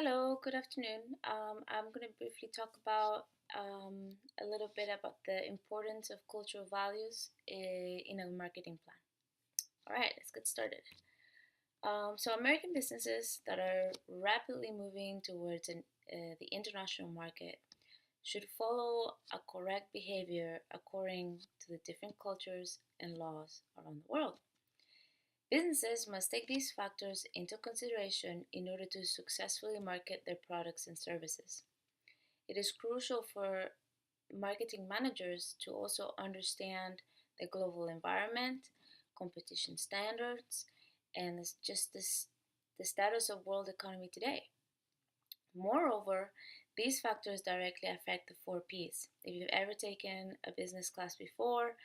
Hello, good afternoon. I'm going to briefly talk about a little bit about the importance of cultural values in a marketing plan. All right, let's get started. So, American businesses that are rapidly moving towards the international market should follow a correct behavior according to the different cultures and laws around the world. Businesses must take these factors into consideration in order to successfully market their products and services. It is crucial for marketing managers to also understand the global environment, competition standards, and the status of world economy today. Moreover, these factors directly affect the four P's. If you've ever taken a business class before,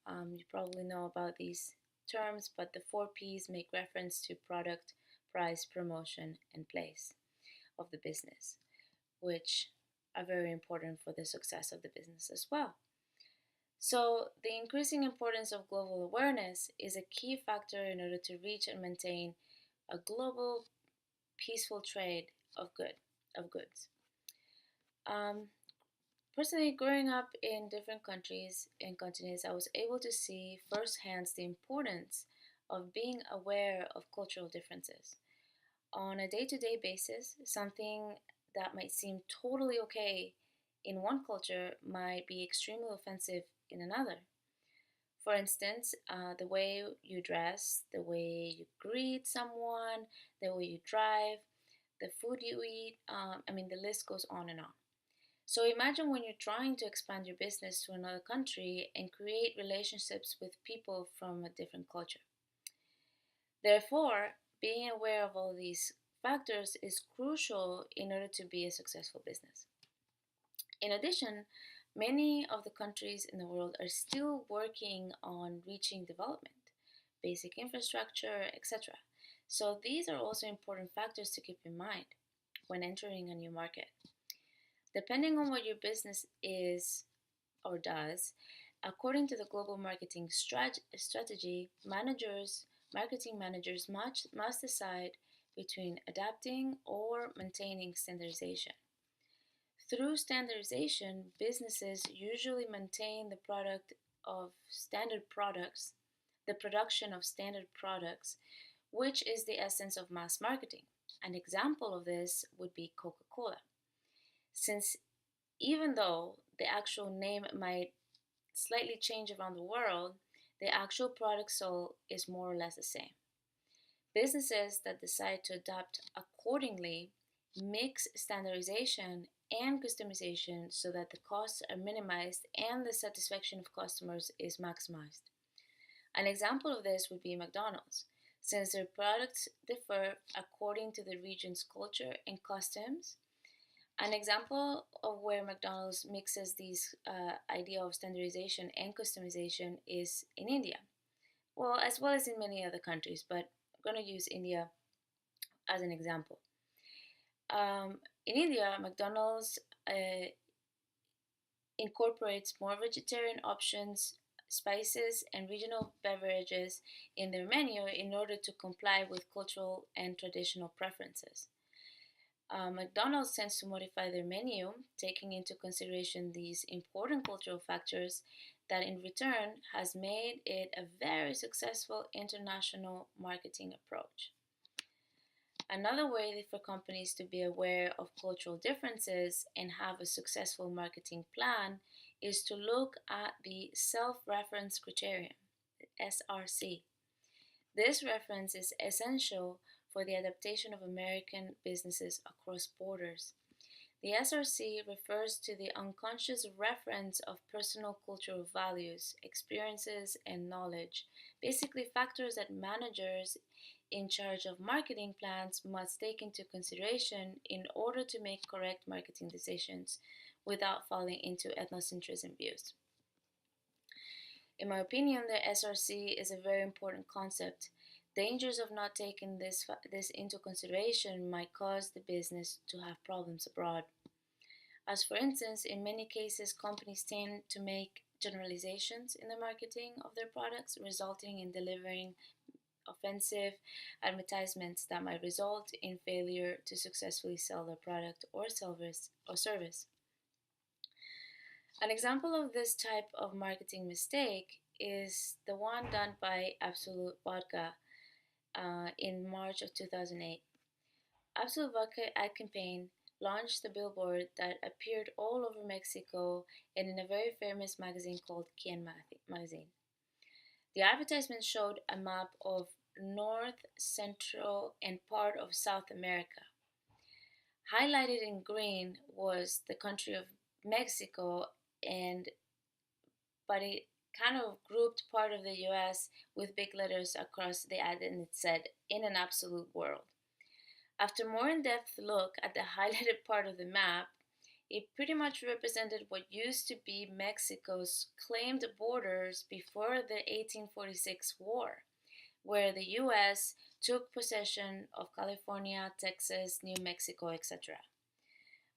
you probably know about these terms, but the four P's make reference to product, price, promotion, and place of the business, which are very important for the success of the business as well. So, the increasing importance of global awareness is a key factor in order to reach and maintain a global peaceful trade of goods. Um, Personally, growing up in different countries and continents, I was able to see firsthand the importance of being aware of cultural differences. On a day to day basis, something that might seem totally okay in one culture might be extremely offensive in another. For instance, the way you dress, the way you greet someone, the way you drive, the food you eat, the list goes on and on. So imagine when you're trying to expand your business to another country and create relationships with people from a different culture. Therefore, being aware of all these factors is crucial in order to be a successful business. In addition, many of the countries in the world are still working on reaching development, basic infrastructure, etc. So these are also important factors to keep in mind when entering a new market. Depending on what your business is or does, according to the global marketing strategy, marketing managers must decide between adapting or maintaining standardization. Through standardization, businesses usually maintain the production of standard products, which is the essence of mass marketing. An example of this would be Coca Cola. Since even though the actual name might slightly change around the world, the actual product sold is more or less the same. Businesses that decide to adapt accordingly mix standardization and customization so that the costs are minimized and the satisfaction of customers is maximized. An example of this would be McDonald's. Since their products differ according to the region's culture and customs, an example of where McDonald's mixes these idea of standardization and customization is in India. Well, as well as in many other countries, but I'm going to use India as an example. In India, McDonald's incorporates more vegetarian options, spices, and regional beverages in their menu in order to comply with cultural and traditional preferences. McDonald's tends to modify their menu, taking into consideration these important cultural factors that in return has made it a very successful international marketing approach. Another way for companies to be aware of cultural differences and have a successful marketing plan is to look at the self reference criterion, SRC. This reference is essential for the adaptation of American businesses across borders. The SRC refers to the unconscious reference of personal cultural values, experiences, and knowledge, basically factors that managers in charge of marketing plans must take into consideration in order to make correct marketing decisions without falling into ethnocentrism views. In my opinion, the SRC is a very important concept. Dangers of not taking this into consideration might cause the business to have problems abroad. As for instance, in many cases, companies tend to make generalizations in the marketing of their products, resulting in delivering offensive advertisements that might result in failure to successfully sell their product or service. An example of this type of marketing mistake is the one done by Absolute Vodka in March of 2008. Absolute Vodka ad campaign launched the billboard that appeared all over Mexico and in a very famous magazine called Quien magazine. The advertisement showed a map of North, Central, and part of South America. Highlighted in green was the country of Mexico, and but it kind of grouped part of the US with big letters across the ad, and it said, "In an absolute world." After more in-depth look at the highlighted part of the map, it pretty much represented what used to be Mexico's claimed borders before the 1846 war, where the US took possession of California, Texas, New Mexico, etc.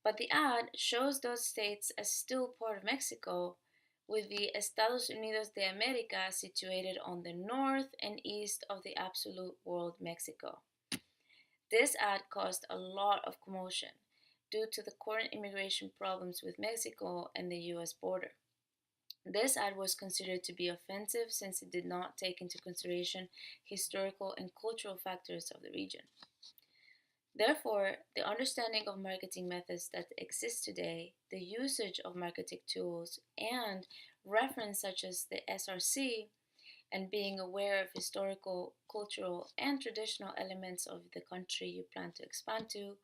But the ad shows those states as still part of Mexico, with the Estados Unidos de America situated on the north and east of the absolute world Mexico. This ad caused a lot of commotion due to the current immigration problems with Mexico and the US border. This ad was considered to be offensive since it did not take into consideration historical and cultural factors of the region. Therefore, the understanding of marketing methods that exist today, the usage of marketing tools, and reference such as the SRC, and being aware of historical, cultural, and traditional elements of the country you plan to expand to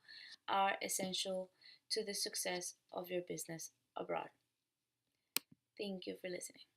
are essential to the success of your business abroad. Thank you for listening.